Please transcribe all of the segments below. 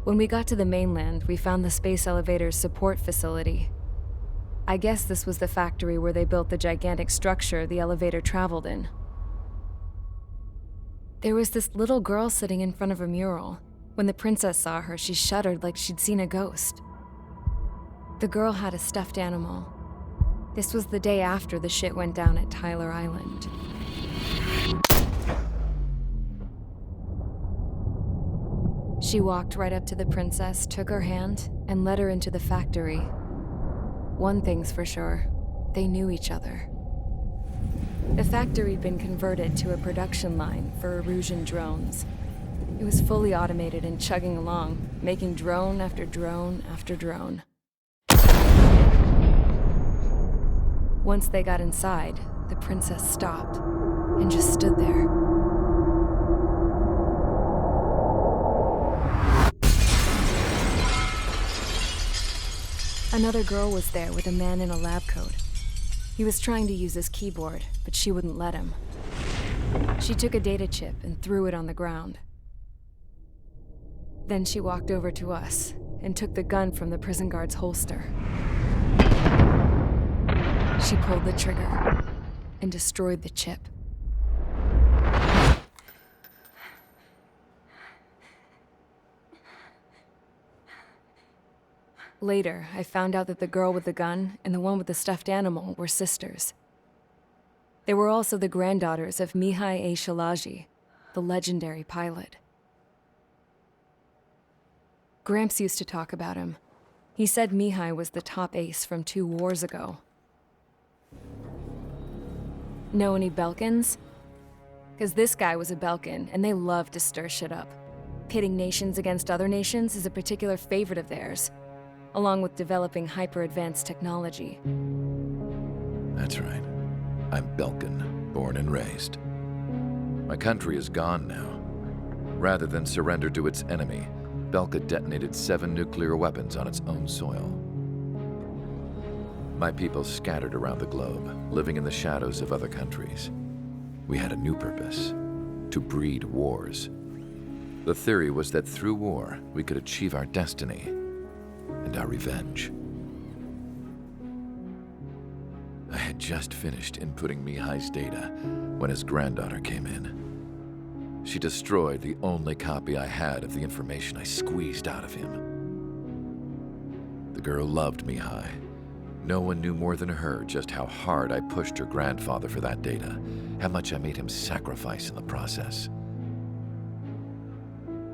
When we got to the mainland, we found the space elevator's support facility. I guess this was the factory where they built the gigantic structure the elevator traveled in. There was this little girl sitting in front of a mural. When the princess saw her, she shuddered like she'd seen a ghost. The girl had a stuffed animal. This was the day after the shit went down at Tyler Island. She walked right up to the princess, took her hand, and led her into the factory. One thing's for sure, they knew each other. The factory'd been converted to a production line for Erusian drones. It was fully automated and chugging along, making drone after drone after drone. Once they got inside, the princess stopped and just stood there. Another girl was there with a man in a lab coat. He was trying to use his keyboard, but she wouldn't let him. She took a data chip and threw it on the ground. Then she walked over to us and took the gun from the prison guard's holster. She pulled the trigger and destroyed the chip. Later, I found out that the girl with the gun and the one with the stuffed animal were sisters. They were also the granddaughters of Mihai A. Shalaji, the legendary pilot. Gramps used to talk about him. He said Mihai was the top ace from 2 wars ago. Know any Belkans? Because this guy was a Belkan, and they love to stir shit up. Pitting nations against other nations is a particular favorite of theirs, along with developing hyper-advanced technology. That's right. I'm Belkan, born and raised. My country is gone now. Rather than surrender to its enemy, Belka detonated 7 nuclear weapons on its own soil. My people scattered around the globe, living in the shadows of other countries. We had a new purpose: to breed wars. The theory was that through war, we could achieve our destiny and our revenge. I had just finished inputting Mihai's data when his granddaughter came in. She destroyed the only copy I had of the information I squeezed out of him. The girl loved Mihai. No one knew more than her just how hard I pushed her grandfather for that data, how much I made him sacrifice in the process.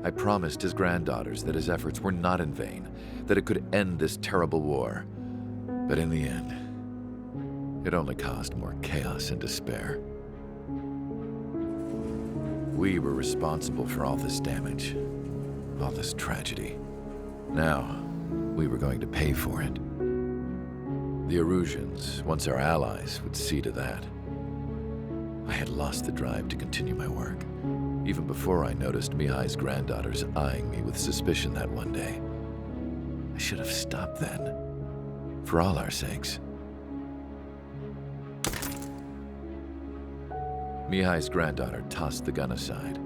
I promised his granddaughters that his efforts were not in vain, that it could end this terrible war. But in the end, it only caused more chaos and despair. We were responsible for all this damage, all this tragedy. Now, we were going to pay for it. The Erusians, once our allies, would see to that. I had lost the drive to continue my work, even before I noticed Mihai's granddaughters eyeing me with suspicion that one day. I should have stopped then, for all our sakes. Mihai's granddaughter tossed the gun aside.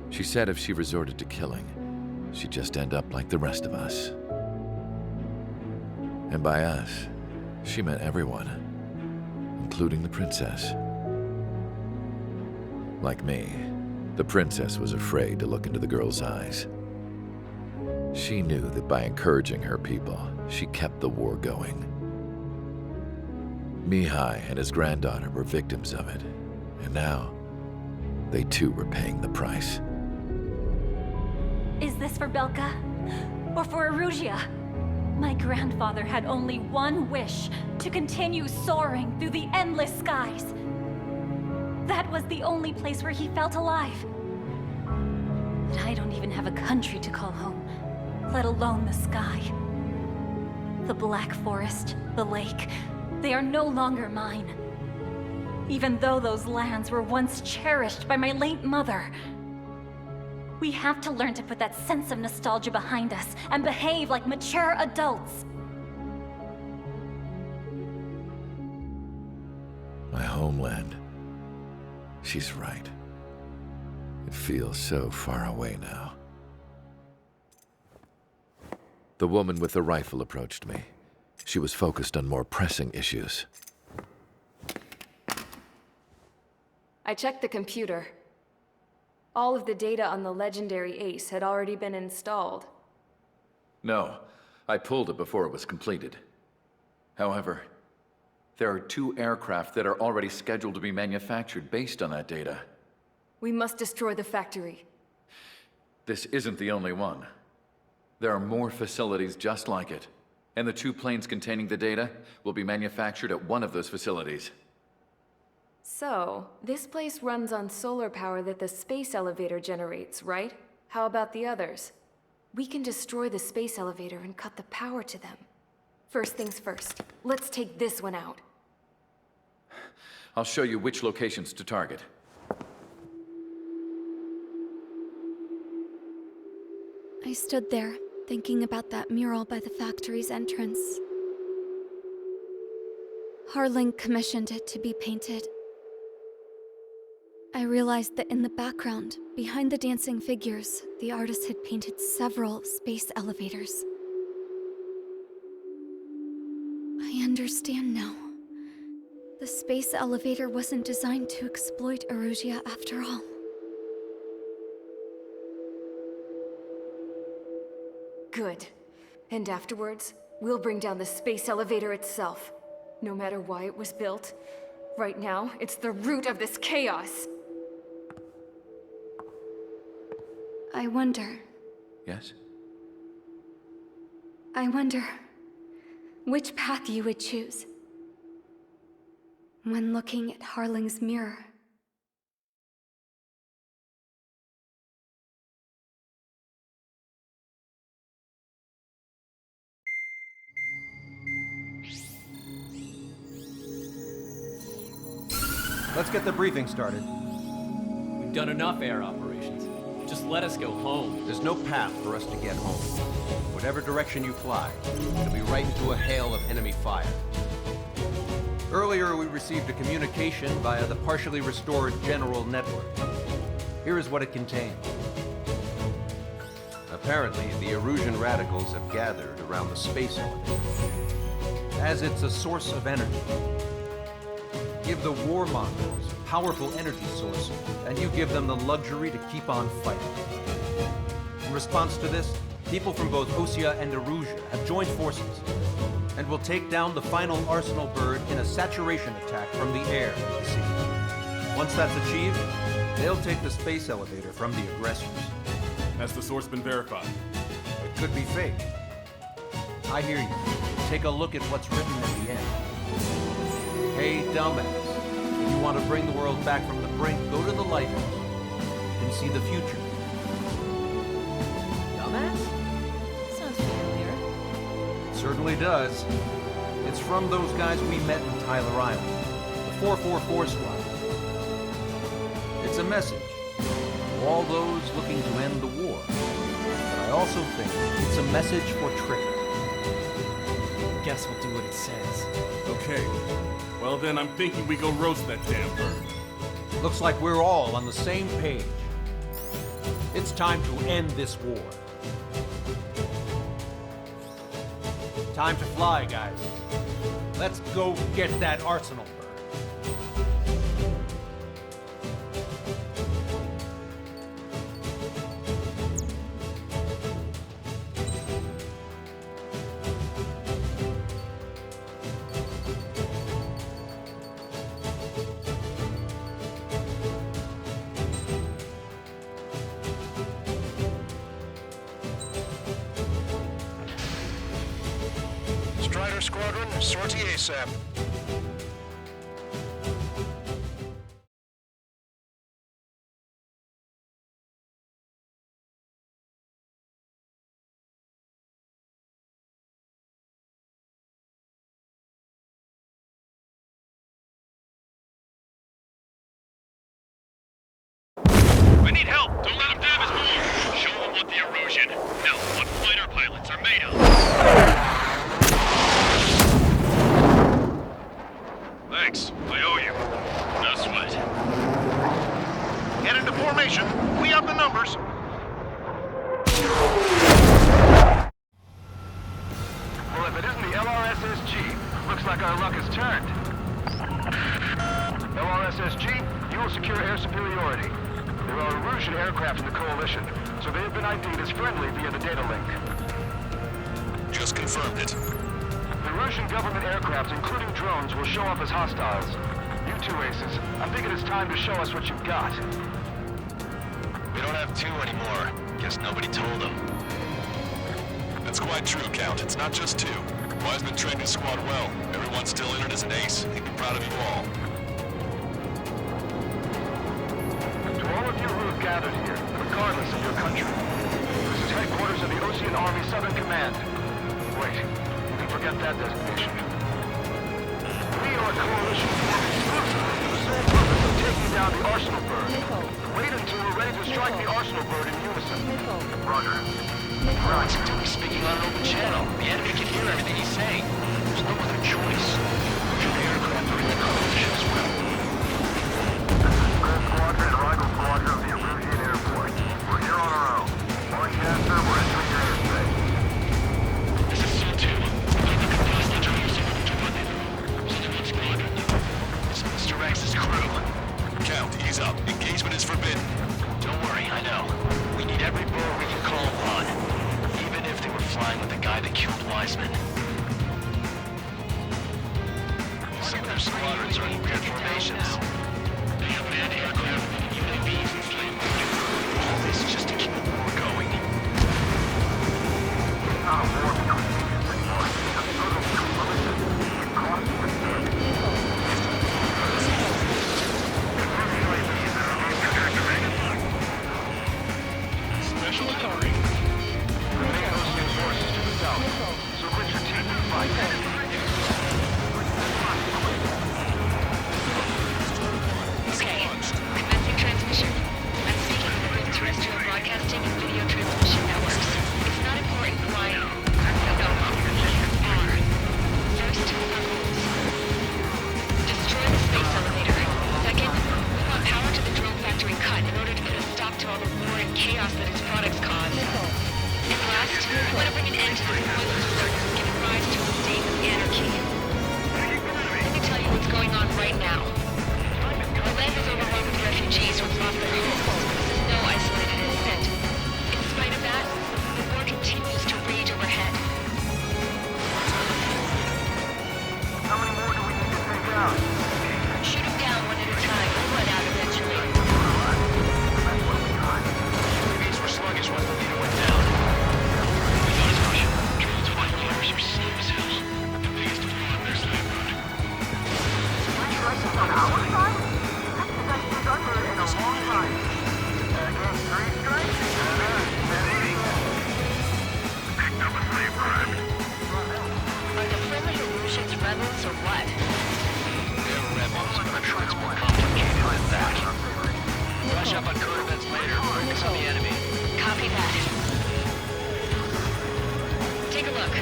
She said if she resorted to killing, she'd just end up like the rest of us. And by us, she meant everyone, including the princess. Like me, the princess was afraid to look into the girl's eyes. She knew that by encouraging her people, she kept the war going. Mihai and his granddaughter were victims of it, and now they too were paying the price. Is this for Belka? Or for Erusia? My grandfather had only one wish: to continue soaring through the endless skies. That was the only place where he felt alive. But I don't even have a country to call home, let alone the sky. The Black Forest, the lake, they are no longer mine. Even though those lands were once cherished by my late mother. We have to learn to put that sense of nostalgia behind us and behave like mature adults. My homeland. She's right. It feels so far away now. The woman with the rifle approached me. She was focused on more pressing issues. I checked the computer. All of the data on the legendary ace had already been installed. No, I pulled it before it was completed. However, there are 2 aircraft that are already scheduled to be manufactured based on that data. We must destroy the factory. This isn't the only one. There are more facilities just like it, and the 2 planes containing the data will be manufactured at one of those facilities. So, this place runs on solar power that the space elevator generates, right? How about the others? We can destroy the space elevator and cut the power to them. First things first, let's take this one out. I'll show you which locations to target. I stood there, thinking about that mural by the factory's entrance. Harling commissioned it to be painted. I realized that in the background, behind the dancing figures, the artist had painted several space elevators. I understand now. The space elevator wasn't designed to exploit Erusia after all. Good. And afterwards, we'll bring down the space elevator itself. No matter why it was built, right now, it's the root of this chaos. I wonder Yes? which path you would choose when looking at Harling's mirror. Let's get the briefing started. We've done enough air operations. Just let us go home. There's no path for us to get home. Whatever direction you fly, it'll be right into a hail of enemy fire. Earlier, we received a communication via the partially restored general network. Here is what it contained. Apparently, the Erusian radicals have gathered around the space elevator, as it's a source of energy. Give the warmongers a powerful energy source, and you give them the luxury to keep on fighting. In response to this, people from both Osea and Erusia have joined forces, and will take down the final Arsenal bird in a saturation attack from the air to sea. Once that's achieved, they'll take the space elevator from the aggressors. Has the source been verified? It could be fake. I hear you. Take a look at what's written at the end. Hey, dumbass. If you want to bring the world back from the brink, go to the lighthouse. You can see the future. Dumbass? Sounds familiar. It certainly does. It's from those guys we met in Tyler Island, the 444 squad. It's a message to all those looking to end the war. But I also think it's a message for trickery. Guess we'll do what it says. Okay. Well then, I'm thinking we go roast that damn bird. Looks like we're all on the same page. It's time to end this war. Time to fly, guys. Let's go get that Arsenal bird. Strider Squadron, sortie ASAP. We need help! Don't let them damage more! Show them what the Erusian, no, what fighter pilots are made of! Thanks, I owe you. No sweat. Get into formation. We have the numbers. Looks like our luck has turned. LRSSG, you will secure air superiority. There are Erusian aircraft in the Coalition, so they have been ID'd as friendly via the data link. Just confirmed it. The Erusian government aircraft, including drones, will show up as hostiles. You two aces, I'm thinking it's time to show us what you've got. We don't have 2 anymore. Guess nobody told them. That's quite true, Count. It's not just 2. Wiseman trained his squad well. Everyone's still in it as an ace. He'd be proud of you all. To all of you who have gathered here, regardless of your country, this is headquarters of the Ocean Army Southern Command. Wait, you can forget that designation. We are a coalition formed exclusively for the sole purpose of taking down the Arsenal Bird. Wait until we're ready to strike the Arsenal Bird in unison. Roger. Right, we're speaking on an open channel. The enemy can hear everything he's saying. There's no other choice. Russian aircraft are in the coalition as well. Red Squadron and Rival Squadron of the Erusian Air Force. We're here on our own. Broadcaster, we're entering your airspace. This is Sol 2. It's Mr. Rex's crew. Count, ease up. Engagement is forbidden. Don't worry, I know. We need every bird we can call upon. Even if they were flying with the guy that killed Wiseman. Some of their squadrons are in weird formations. They have manned aircraft with UAVs and flamethrowers. All this just to keep the war going. It's not a war between nations anymore. It's a total coalition. It costs the dead. Special delivery. Remain Ocean forces to the south. So quit your team and fight. Okay, commencing transmission. I'm speaking with both terrestrial broadcasting and video transmission networks. It's not important why. No, are. First, destroy the space elevator. Second, we want power to the drone factory cut in order to put a stop to all the war and chaos that its products cause. And last, we want to bring an end to the spoilers work giving rise to a state of anarchy. Let me tell you what's going on right now. Our land is overrun with refugees who have lost their homes. This is no isolated incident. In spite of that, the war continues to rage overhead. How many more do we need to take out? Shoot them down one at a time. We'll run out eventually. UAVs were sluggish once the leader went down. We got his Russian. Drones with fighters are slow as hell. The biggest war on their slave road. On our side? That's been done in a long time. Again, 3 strikes? Picked up a slave crime. Are the friendly Erusians rebels or what? They're rebels, but I'm sure it's more complicated than that. Brush up on code events later. Focus on the enemy. Copy that. Take a look.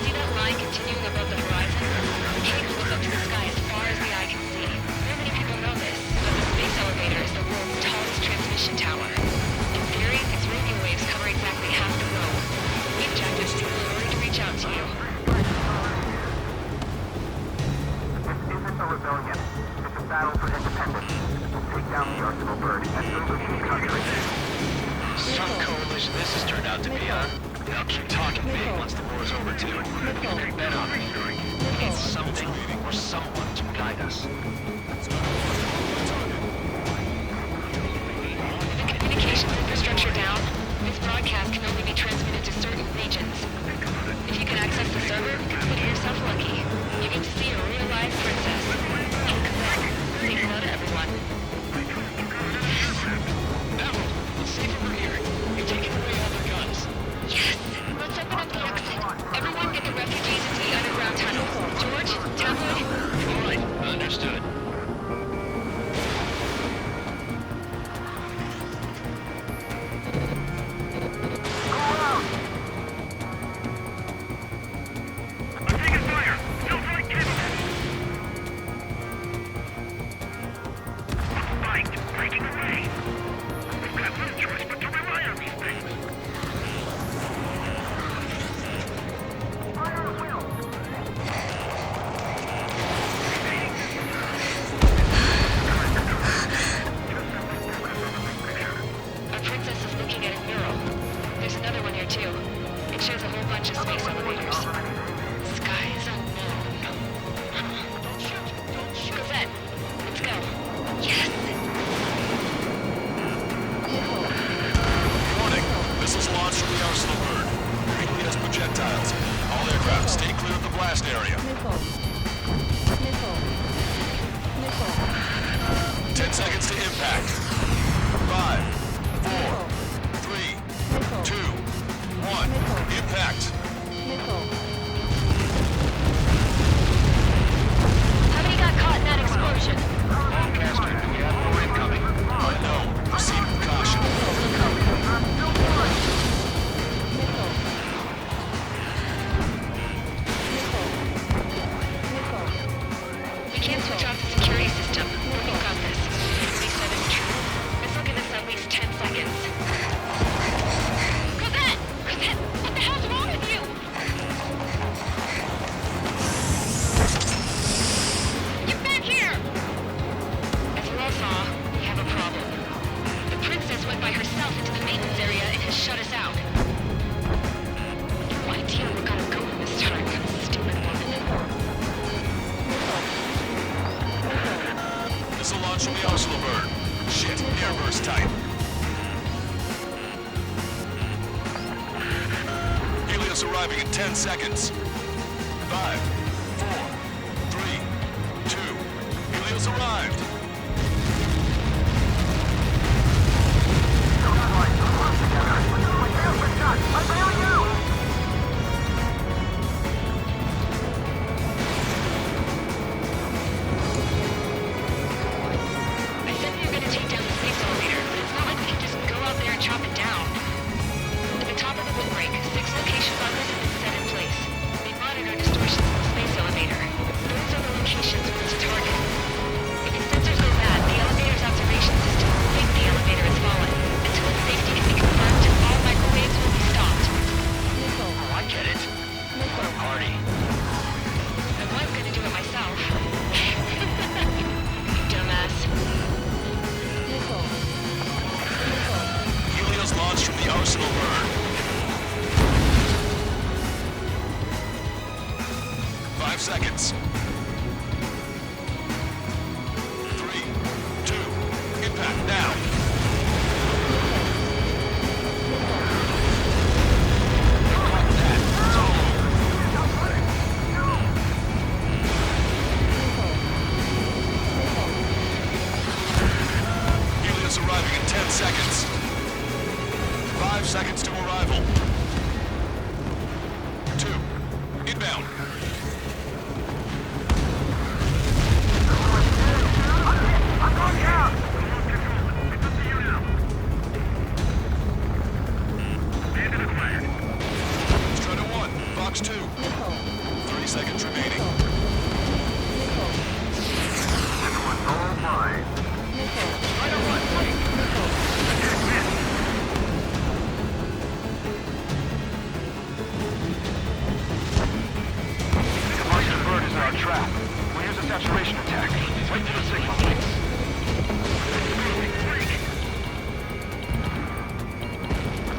See that line continuing above the horizon? The cable goes up to the sky as far as the eye can see. Not many people know this, but the space elevator is the world's tallest transmission tower. In theory, its radio waves cover exactly half the globe. We've jacked its signal in order to reach out to you. This isn't a rebellion. It's a battle for independence. We'll take down the Arsenal Bird and Erusian country. Some coalition this has turned out to be, huh? Now keep talking big once the war's over, too. You can bet on it. We need something or someone to guide us. With the communications infrastructure down, this broadcast can only be transmitted to certain regions. If you can access the server, consider yourself lucky. You get to see a real live princess. And say hello to everyone. Now, let's see from here. You're taking away all their guns. Yes! Let's open up the exit. Everyone get the refugees into the underground tunnel. George, Tabloid. All right, understood. impact. 5, 4, 3, 2, 1. Impact. How many got caught in that explosion? Lancaster, we have more incoming. Unknown. Proceed with caution. We can't switch off the security system. We've got this. They said it's true. This will give us at least 10 seconds. Cosette! Cosette! What the hell's wrong with you? Get back here! As you all saw, we have a problem. The princess went by herself into the maintenance area and has shut us out. No idea where we're gonna go from this time. Stupid woman. Missile launch from the arsenal bird. Shit, airburst type. Helios arriving in 10 seconds. 5, 4, 3, 2. Helios arrived. I said we were gonna take down the space elevator, but it's not like we can just go out there and chop it down. At the top of the windbreak, 6 locations on this have been set in place. They monitor distortions in the space elevator. Those are the locations where it's targeted. If its sensors go bad, the elevator's observation system will think the elevator has fallen. Until its safety can be confirmed, all microwaves will be stopped. Oh, I get it. What a party. I was gonna do it myself. Dumbass. Helios launched from the arsenal bird. 5 seconds. 3, 2, impact now. Helios arriving in 10 seconds. 5 seconds to arrival. 2, inbound. Strider 1, Fox 2. 3 seconds remaining. The bird is in our trap. We'll use a saturation attack. Wait for the signal.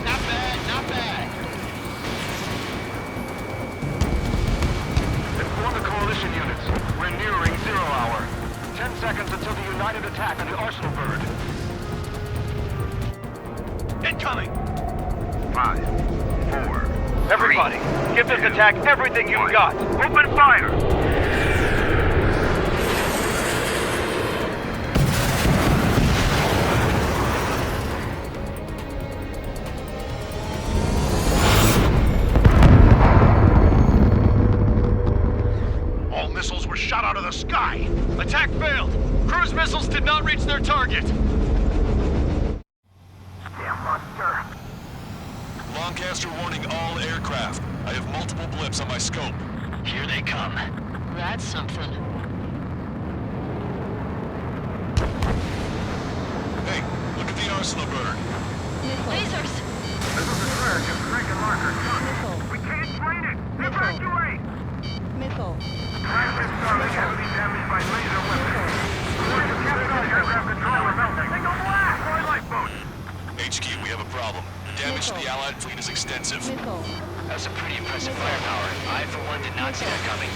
Not bad, not bad. Inform the coalition units. We're nearing 0 hour. 10 seconds until the united attack on the arsenal bird. Incoming. 5, 4. Everybody, give this attack everything you've got. Open fire! All missiles were shot out of the sky. Attack failed. Cruise missiles did not reach their target. Damn monster. Lancaster warning all aircraft. I have multiple blips on my scope. Here they come. That's something. Hey, look at the arsenal bird. Lasers! This is the surge of Craig and Marker. We can't fight it! Evacuate! Crash target heavily damaged by laser weapons. According to Captain aircraft controller melting. Signal blast! Deploy lifeboat! HQ, we have a problem. Damage to the Allied fleet is extensive. That's some pretty impressive firepower. I, for one, did not see that coming.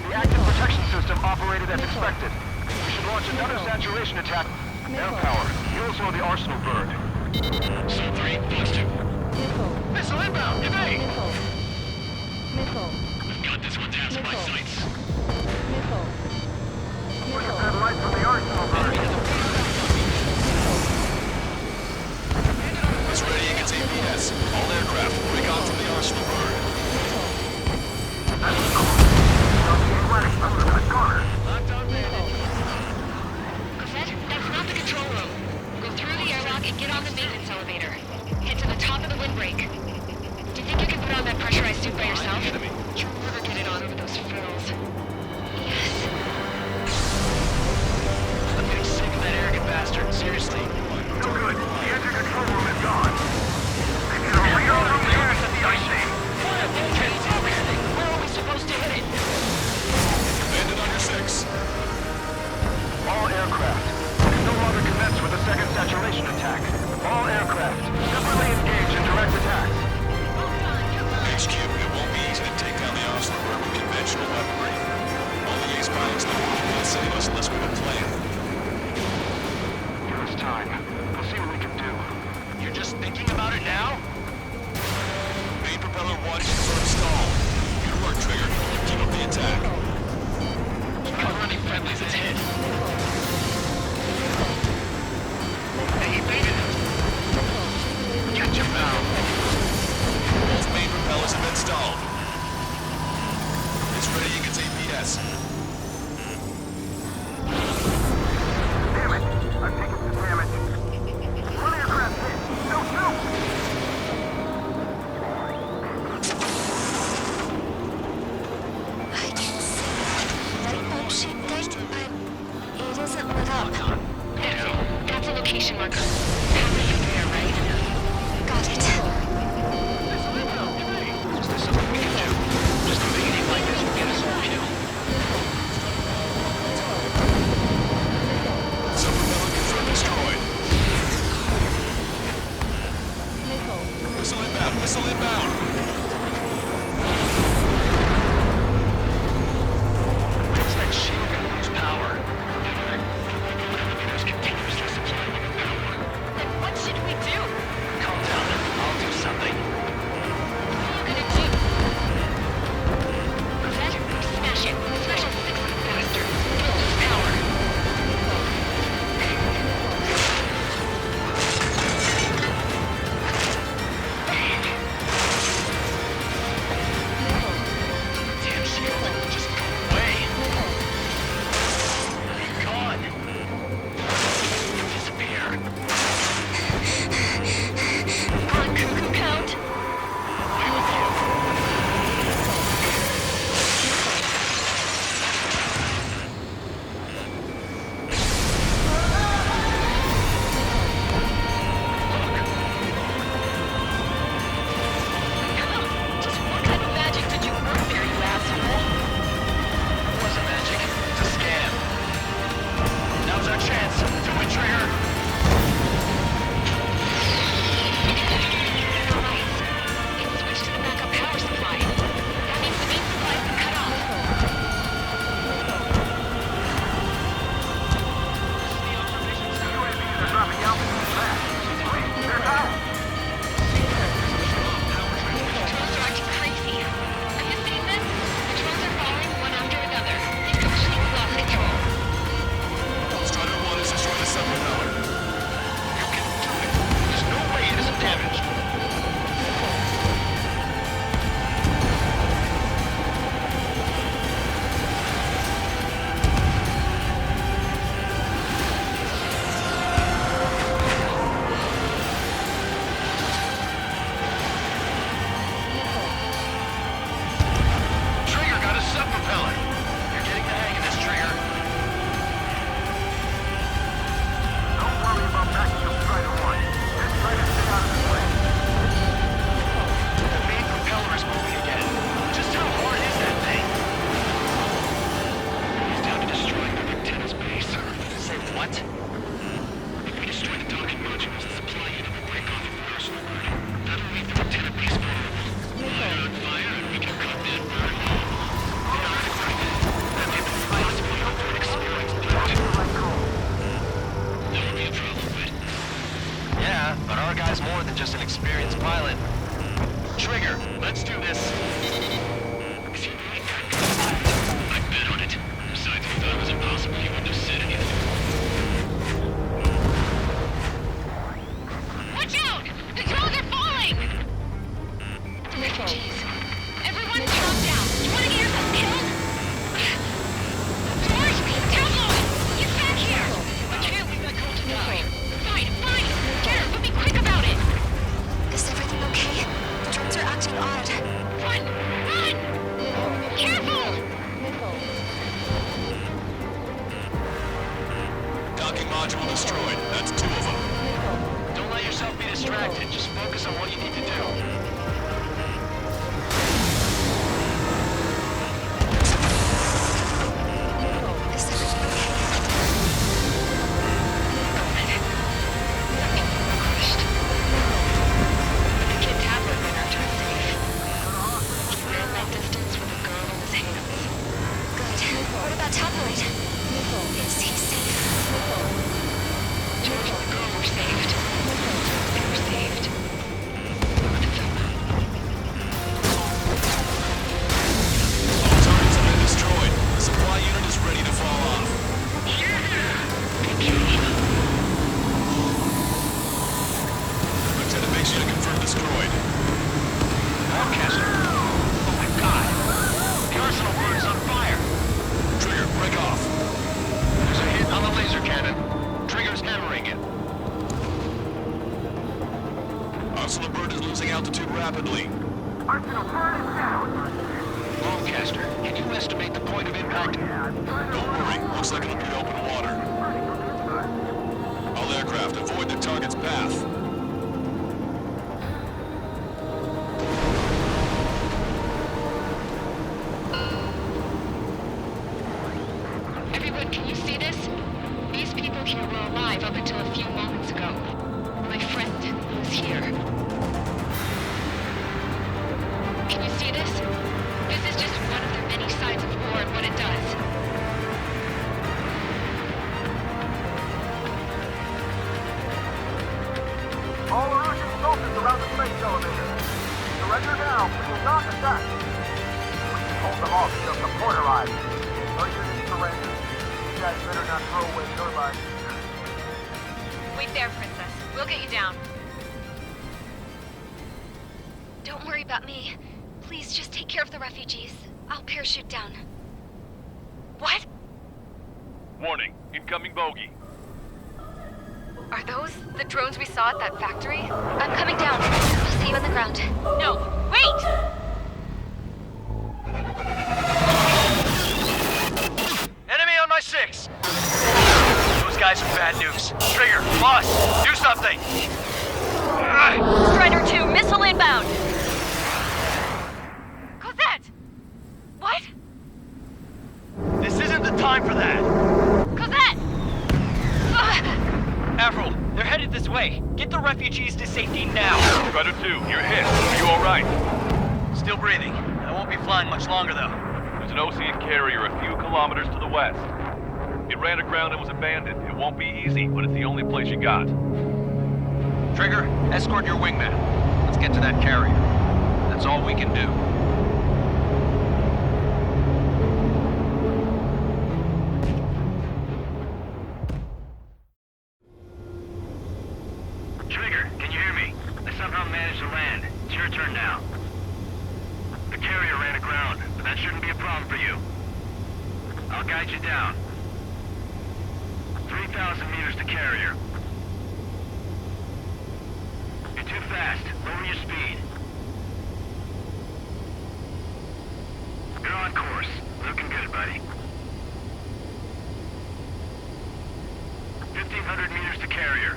The active protection system operated as expected. We should launch another saturation attack. Air power. You'll slow the arsenal bird. Zone 3, plus 2. Missile inbound, evade! We've got this one past my sights. Look at that light from the arsenal bird. attack. All aircraft, separately engage in direct attacks. HQ, it won't be easy to take down the offspring with conventional weaponry. All the ace pilots know we can't save us unless we have a plan. Give us time. We'll see what we can do. You're just thinking about it now? Main propeller 1 confirmed stall. Good work, Trigger. Keep up the attack. Cover any friendlies that's hit. Hey, he baited him. Catch him now. Both main propellers have been stalled. It's ready, it's APS. Damn it! I've taken some damage. One aircraft hit. No, no! I can see light bulb shaped thing, but it isn't lit up. That's a location marker. Power from there, right? Got it. Is there something we can do? Just a meeting like this will get us all killed. Sub-propeller confirmed destroyed. Missile inbound, missile inbound. What's that shield gonna lose power? There's continuously supplying it power. Then what should we do? Calm down. I'll do something. What are you gonna do? Prevent? Smash it. Smash it 6 faster. It'll lose power. Damn shield. Just go away. Gone. Disappear. On crew compound. Away with you. Just what kind of magic did you work there, you asshole? It wasn't magic. It's a scam. Now's our chance. Do it, Trigger. Nice. It switched to the backup power supply. That means the main supply's been cut off. UAVs are dropping altitude fast. Wait, they're out. Drones are acting crazy. Have you seen this? The drones are firing one after another. They've completely lost control. Strider 1 has destroyed the sub-propeller. You can do it. There's no way it isn't damaged. Trigger got a sub-propeller. You're getting the hang of this, Trigger. Don't worry about backing up Strider 1. Just try to stay out of his way. The main propeller is moving again. Just how hard is that thing? He's down to destroying the antenna's base. Say what? If we destroy the docking modules, the supply unit will break off from personal grid. That'll leave the antenna base vulnerable. Light on fire and we can cut that burn. That may be possible to exploit the antenna. That would be a problem, but... Yeah, but our guy's more than just an experienced pilot. Trigger, let's do this. I bet on it. Besides, if that was impossible, he wouldn't have said anything. Watch out! The drones are falling! Jeez. Everyone calm down. You want to get yourself killed? George! Temple! Get back here! I can't leave that girl to die. Fine, fine! Get her, but be quick about it! Is everything okay? The drones are acting odd. Run! Run! Careful! Docking module destroyed. That's 2 of them. Don't let yourself be distracted. Just focus on what you need to do. Is everything okay? rapidly. Lancaster, can you estimate the point of impact? Don't worry, looks like it'll be open water. All aircraft, avoid the target's path. Everyone, can you see this? These people here were alive up until a few moments ago. My friend was here. Can you see this? This is just one of the many sides of war and what it does. All Erusian soldiers around the space elevator. Surrender now. We will not attack. We can hold them off just a quarter ride. No units surrender. You guys better not throw away your lives either. Wait there, Princess. We'll get you down. Don't worry about me. Please just take care of the refugees. I'll parachute down. What? Warning, incoming bogey. Are those the drones we saw at that factory? I'm coming down. I'll see you on the ground. No, wait! Enemy on my 6! Those guys are bad news. Trigger, boss, do something! Strider 2, missile inbound! Cosette! What? This isn't the time for that! Cosette! Avril, they're headed this way. Get the refugees to safety now. Strider 2, you're hit. Are you alright? Still breathing. I won't be flying much longer, though. There's an Ocean carrier a few kilometers to the west. It ran aground and was abandoned. It won't be easy, but it's the only place you got. Trigger, escort your wingman. Let's get to that carrier. That's all we can do. Trigger, can you hear me? I somehow managed to land. It's your turn now. The carrier ran aground, but that shouldn't be a problem for you. I'll guide you down. 3,000 meters to carrier. You're too fast. Lower your speed. You're on course. Looking good, buddy. 1,500 meters to carrier.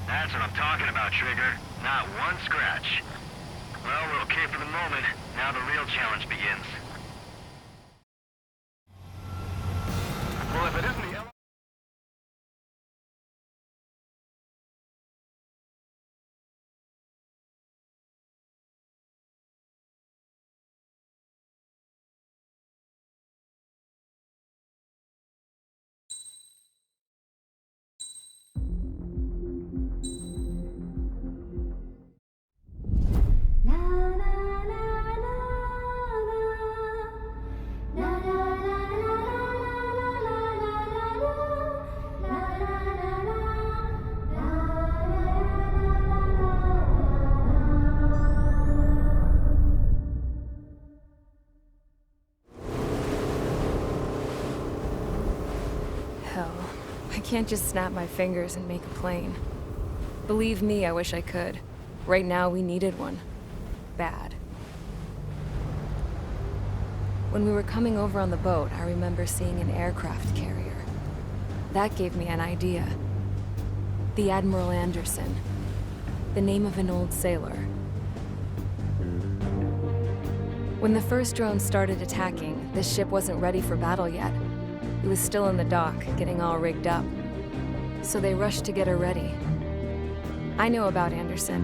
That's what I'm talking about, Trigger. Not one scratch. Well, we're okay for the moment. Now the real challenge begins. Well, if it isn't the... Hell, I can't just snap my fingers and make a plane. Believe me, I wish I could. Right now, we needed one. Bad. When we were coming over on the boat, I remember seeing an aircraft carrier. That gave me an idea. The Admiral Anderson. The name of an old sailor. When the first drone started attacking, the ship wasn't ready for battle yet. It was still in the dock, getting all rigged up. So they rushed to get her ready. I know about Anderson.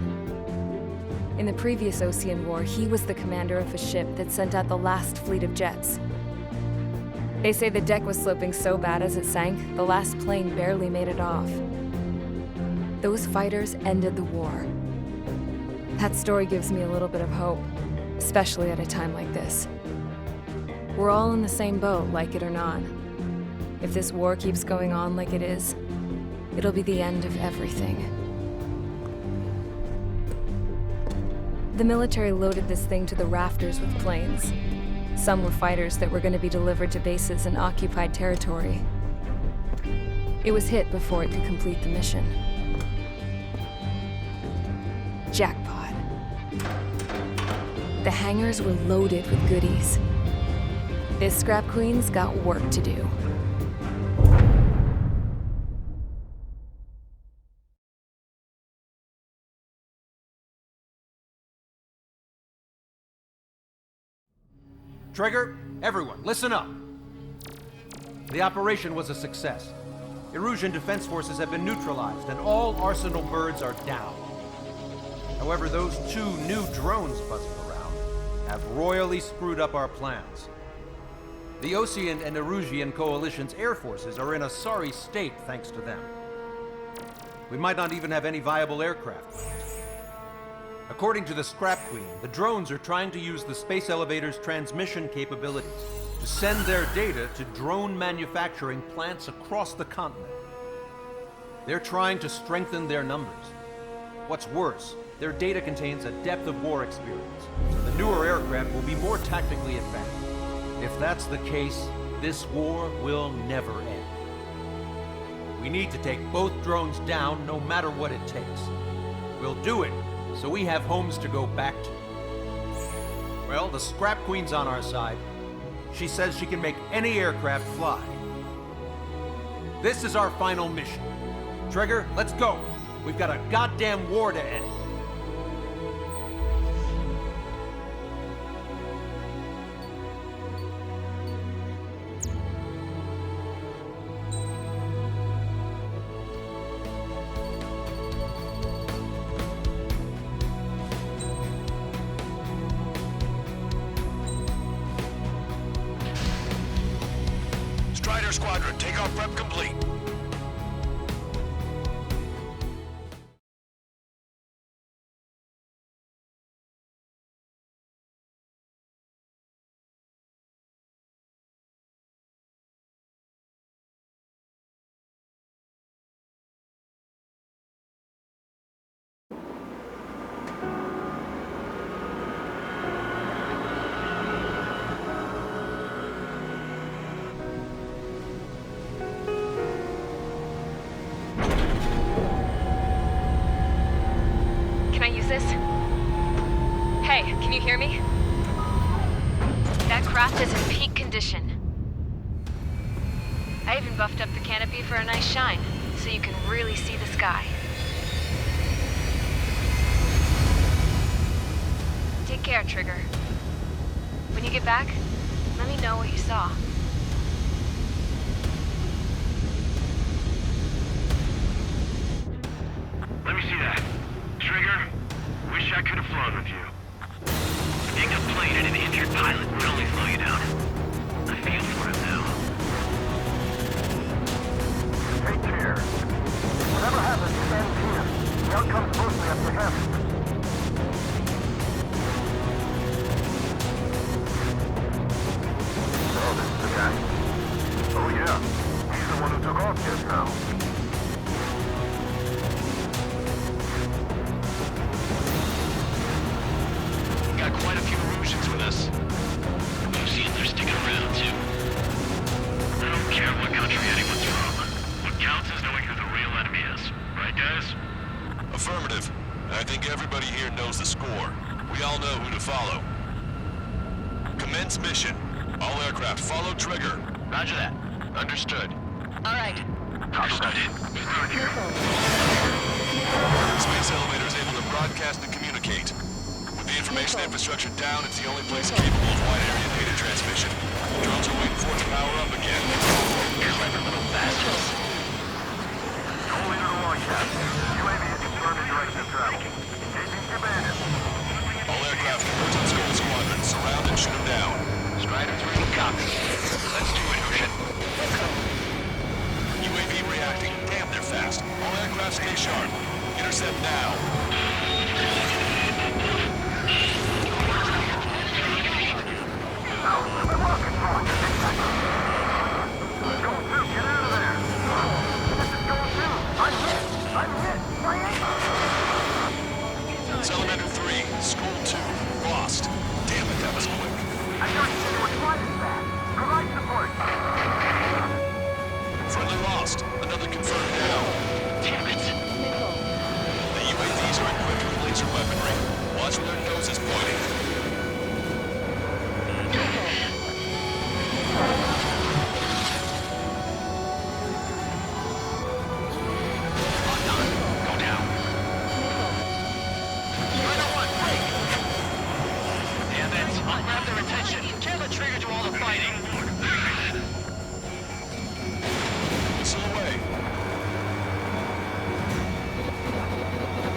In the previous Ocean War, he was the commander of a ship that sent out the last fleet of jets. They say the deck was sloping so bad as it sank, the last plane barely made it off. Those fighters ended the war. That story gives me a little bit of hope, especially at a time like this. We're all in the same boat, like it or not. If this war keeps going on like it is, it'll be the end of everything. The military loaded this thing to the rafters with planes. Some were fighters that were going to be delivered to bases in occupied territory. It was hit before it could complete the mission. Jackpot. The hangars were loaded with goodies. This scrap queen's got work to do. Trigger, everyone, listen up. The operation was a success. Erusian defense forces have been neutralized, and all Arsenal birds are down. However, those 2 new drones buzzing around have royally screwed up our plans. The Osean and Erusian coalition's air forces are in a sorry state thanks to them. We might not even have any viable aircraft left. According to the Scrap Queen, the drones are trying to use the space elevator's transmission capabilities to send their data to drone manufacturing plants across the continent. They're trying to strengthen their numbers. What's worse, their data contains a depth of war experience, so the newer aircraft will be more tactically advanced. If that's the case, this war will never end. We need to take both drones down no matter what it takes. We'll do it so we have homes to go back to. Well, the Scrap Queen's on our side. She says she can make any aircraft fly. This is our final mission. Trigger, let's go. We've got a goddamn war to end. Squadron, takeoff prep complete. This? Hey, can you hear me? That craft is in peak condition. I even buffed up the canopy for a nice shine, so you can really see the sky. Take care, Trigger. When you get back, let me know what you saw. Let me see that. Trigger? Wish I could have flown with you. Being a plane and an injured pilot would only slow you down. I feel for him now. Take care. Whatever happens, stand here. The outcome's mostly up to him. Oh, this is the guy. Oh, yeah. He's the one who took off just now. Quite a few Erusians with us. Oseans are sticking around, too. I don't care what country anyone's from. What counts is knowing who the real enemy is. Right, guys? Affirmative. I think everybody here knows the score. We all know who to follow. Commence mission. All aircraft follow Trigger. Roger that. Understood. All right. Understood. Space elevator is able to broadcast and communicate. With the information infrastructure down, it's the only place capable of wide area data transmission. Drones are waiting for it to power up again. Clever little bastards. All leader to launch out. UAV is confirmed in direction of travel. Engaging commanders. All aircraft reports on Skull Squadron. Surround and shoot them down. Striders ready to copy. Let's do it, Ocean. UAV reacting. Damn, they're fast. All aircraft stay sharp. Intercept now. Go through, get I'll grab their attention. Can't let Trigger do all the fighting. Missile away.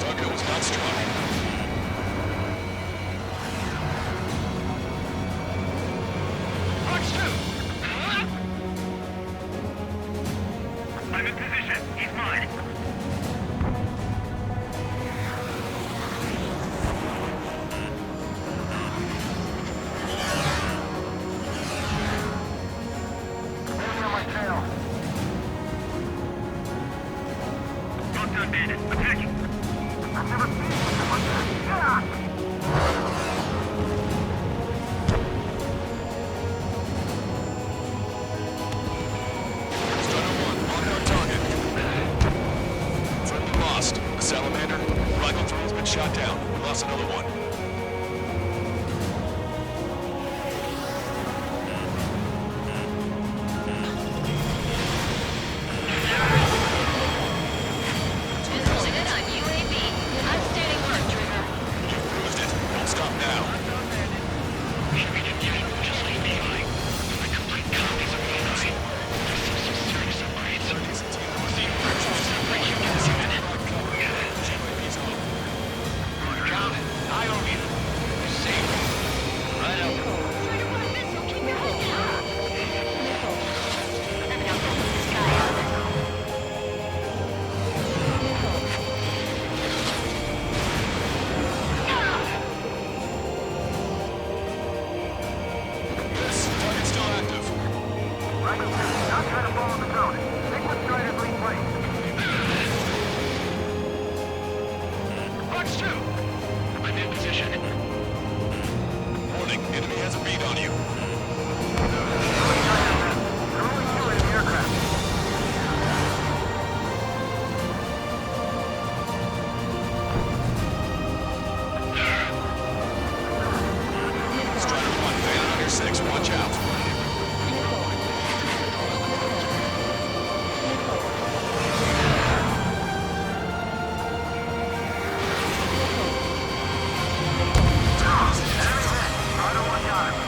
Target was not struck. March 2! I'm in position. He's mine. Enemy on my tail. Well done, Bandit. Attacking. I've never seen anything like that. Strider 1, on our target. Friendly lost. A salamander. Rifle 3 has been shot down. We lost another one. Deployed on UAV. Outstanding work, Trigger. You bruised it. Don't stop now. Should we continue or just leave behind? My complete copies of the night. There seems some serious upgrades. Break you to this unit. Count it. Eye over you. You're safe. Right up. Yes, target's still active. Strider 2, not try to follow the zone. Take what Strider's lead place. March 2! I'm in position. Warning, enemy has a bead on you. Throwing you in the aircraft. Strider 1, Bandit on your 6. Watch out. Strider 1 got him.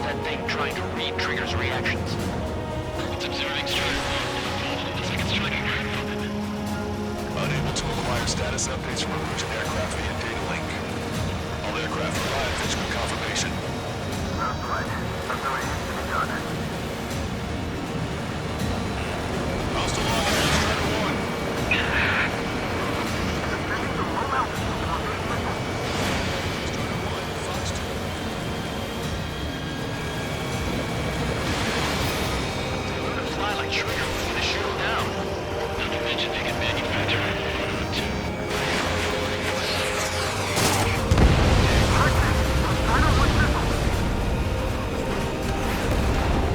that thing trying to read Trigger's reactions? It's observing Strider 1. Looks like it's tracking her. Unable to acquire status updates from Erusian aircraft via data link. All aircraft provide visual confirmation. That's right. That's the way it needs to be done. Hostile on Strider 1. Sending the low-altitude blockade missile. Strider 1, Fox 2. They learn to fly like Trigger was gonna shoot them down. Not to mention they can manufacture it.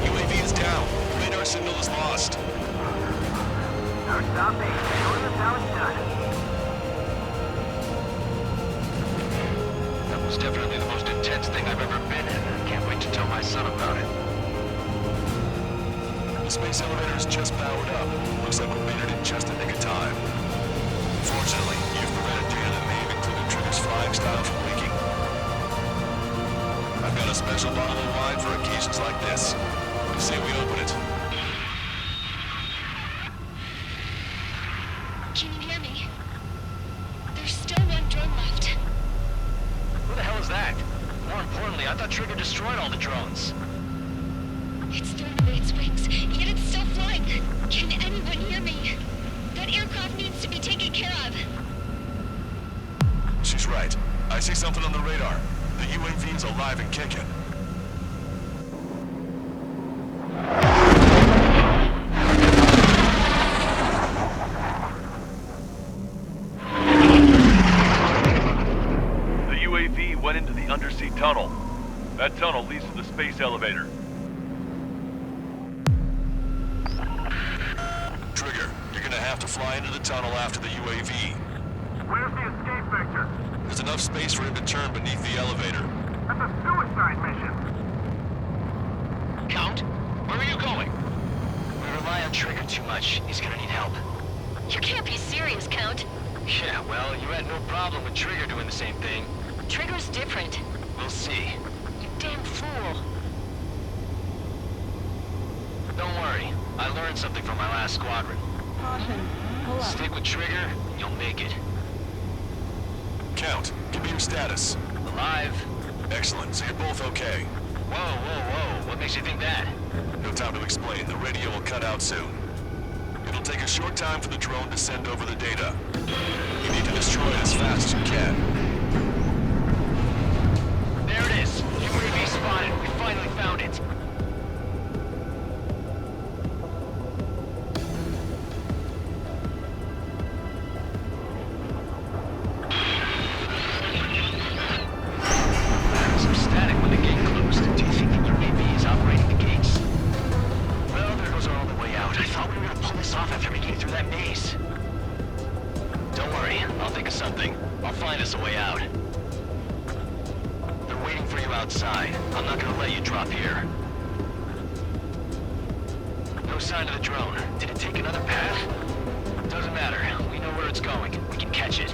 UAV is down. Radar signal is lost. Stop me. Show us how it's done. That was definitely the most intense thing I've ever been in. Can't wait to tell my son about it. The space elevator is just powered up. Looks like we made it in just the nick of time. Fortunately, you've prevented data that may have included Trigger's flying style from leaking. I've got a special bottle of wine for occasions like this. What do you say we open it? Can you hear me? There's still one drone left. Who the hell is that? More importantly, I thought Trigger destroyed all the drones. It's thrown away its wings, yet it's still flying. Can anyone hear me? That aircraft needs to be taken care of. She's right. I see something on the radar. The UAV is alive and kicking. The UAV went into the undersea tunnel. That tunnel leads to the space elevator. Trigger, you're gonna have to fly into the tunnel after the UAV. Where's the escape vector? There's enough space for him to turn beneath the elevator. That's a suicide mission. Count, where are you going? We rely on Trigger too much. He's gonna need help. You can't be serious, Count. Yeah, well, you had no problem with Trigger doing the same thing. Trigger's different. We'll see. You damn fool. Don't worry. I learned something from my last squadron. Caution. Pull up. Stick with Trigger, you'll make it. Count, give me your status. Alive. Excellent, so you're both okay. Whoa, whoa, whoa. What makes you think that? No time to explain. The radio will cut out soon. It'll take a short time for the drone to send over the data. You need to destroy it as fast as you can. There it is. UAV spotted. We finally found it. Some static when the gate closed. Do you think the UAV is operating the gates? Well, there goes our only way out. I thought we were gonna pull this off after making it through that maze. Don't worry. I'll think of something. I'll find us a way out. They're waiting for you outside. I'm not gonna let you drop here. No sign of the drone. Did it take another path? Doesn't matter. We know where it's going. We can catch it.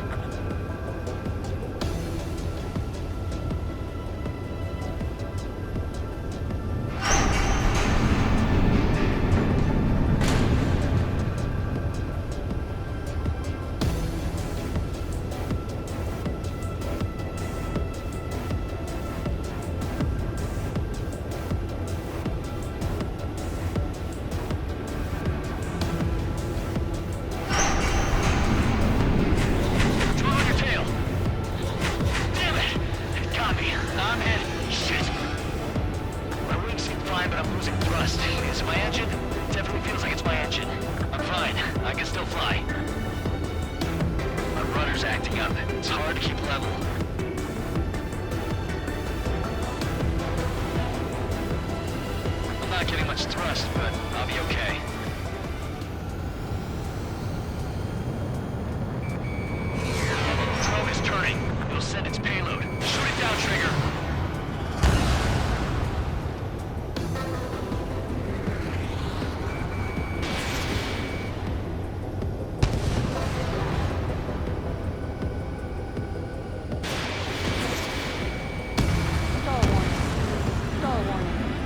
Stall warning.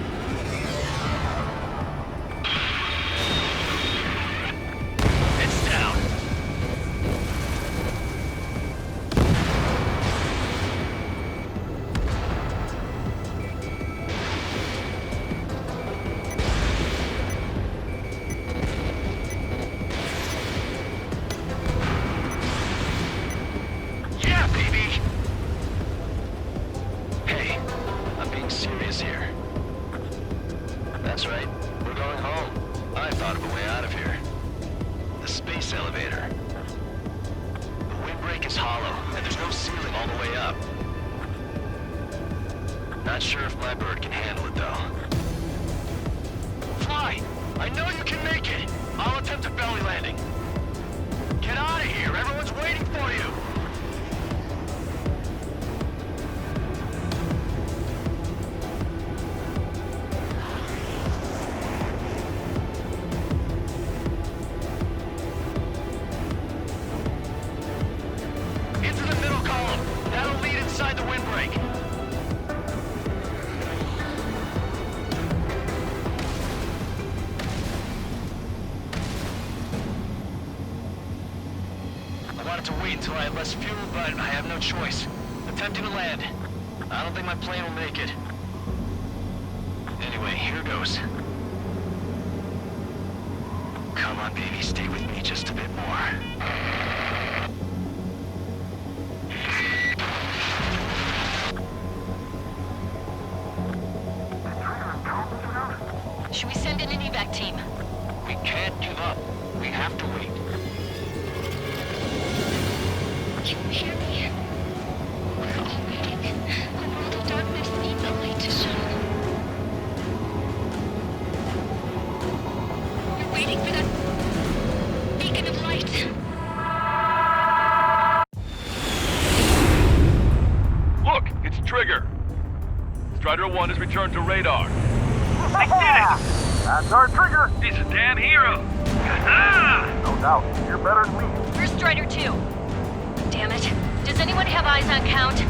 is here. That's right. We're going home. I thought of a way out of here. The space elevator. The windbreak is hollow, and there's no ceiling all the way up. Not sure if my bird can handle it, though. Fly! I know you can make it! I'll attempt a belly landing. Get out of here! Everyone's waiting for you! Into the middle column. That'll lead inside the windbreak. I wanted to wait until I had less fuel, but I have no choice. Attempting to land. I don't think my plane will make it. Anyway, here goes. Come on, baby, stay with me just a bit more. Should we send in an evac team? We can't give up. We have to wait. Can you hear me? We're all waiting. A world of darkness needs a light to shine. We're waiting for that beacon of light. Look, it's Trigger. Strider 1 has returned to radar. They did it! That's our Trigger! He's a damn hero. No doubt. You're better than me. Where's Strider 2? Damn it. Does anyone have eyes on Count?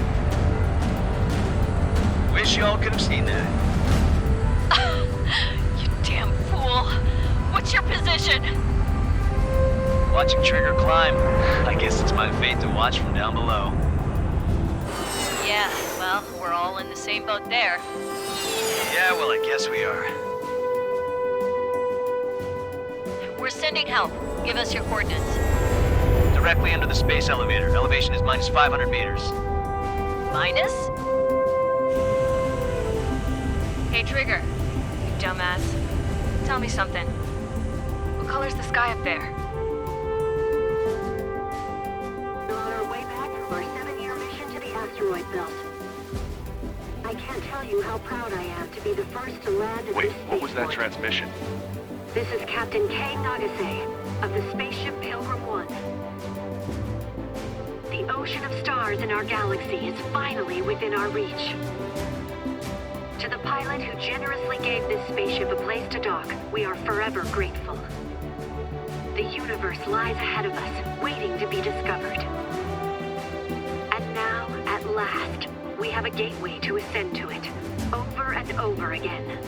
Wish y'all could have seen that. You damn fool. What's your position? Watching Trigger climb. I guess it's my fate to watch from down below. Yeah, well, we're all in the same boat there. Yeah, well, I guess we are. We're sending help. Give us your coordinates. Directly under the space elevator. Elevation is minus 500 meters. Minus? Hey, Trigger. You dumbass. Tell me something. What color's the sky up there? We're on our way back from our 7-year mission to the asteroid belt. I can't tell you how proud I am to be the first to land at Wait, this what was that spaceport. transmission? This is Captain Kay Nagase of the spaceship Pilgrim 1. The ocean of stars in our galaxy is finally within our reach. To the pilot who generously gave this spaceship a place to dock, we are forever grateful. The universe lies ahead of us, waiting to be discovered. And now, at last, we have a gateway to ascend to it, over and over again.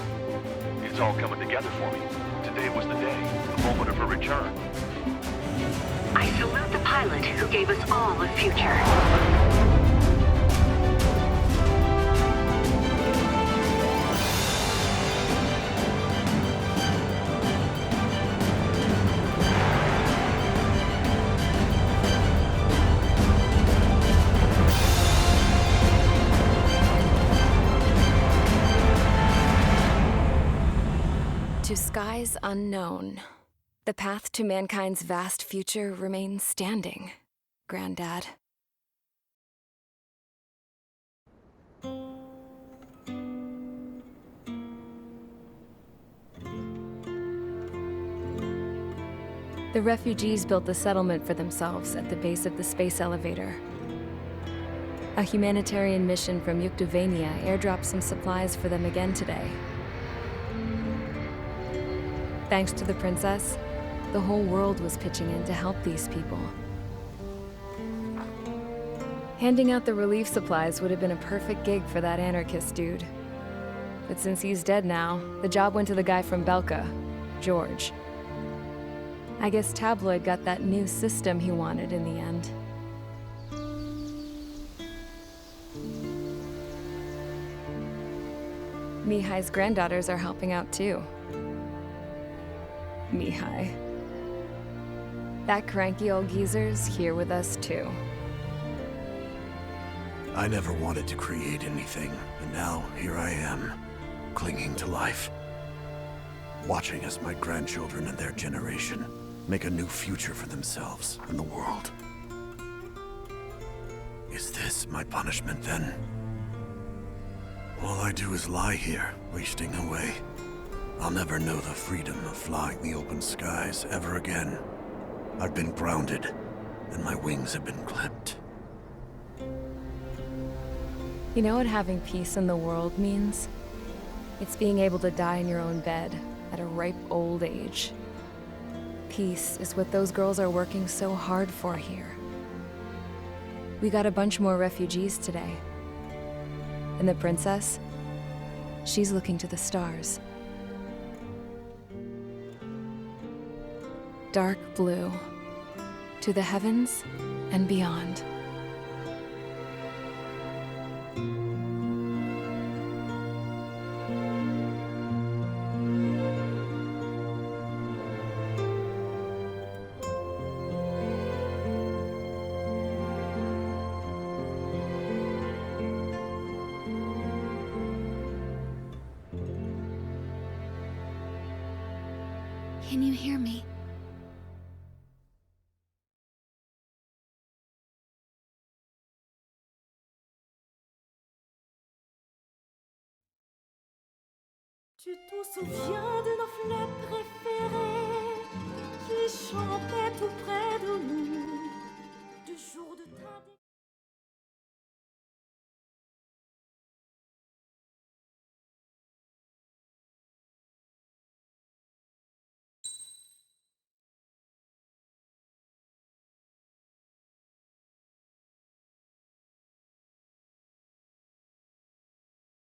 It's all coming together for me. Today was the day, the moment of her return. I salute the pilot who gave us all a future. To skies unknown, the path to mankind's vast future remains standing, Granddad. The refugees built a settlement for themselves at the base of the space elevator. A humanitarian mission from Yuktovania airdropped some supplies for them again today. Thanks to the princess, the whole world was pitching in to help these people. Handing out the relief supplies would have been a perfect gig for that anarchist dude. But since he's dead now, the job went to the guy from Belka, George. I guess Tabloid got that new system he wanted in the end. Mihai's granddaughters are helping out too. Mihai. That cranky old geezer's here with us too. I never wanted to create anything, and now here I am, clinging to life. Watching as my grandchildren and their generation make a new future for themselves and the world. Is this my punishment then? All I do is lie here, wasting away. I'll never know the freedom of flying the open skies ever again. I've been grounded, and my wings have been clipped. You know what having peace in the world means? It's being able to die in your own bed at a ripe old age. Peace is what those girls are working so hard for here. We got a bunch more refugees today. And the princess, she's looking to the stars. Dark blue, to the heavens and beyond. Can you hear me? Tu te souviens de nos fleurs préférées qui chantaient tout près de nous, du jour de ta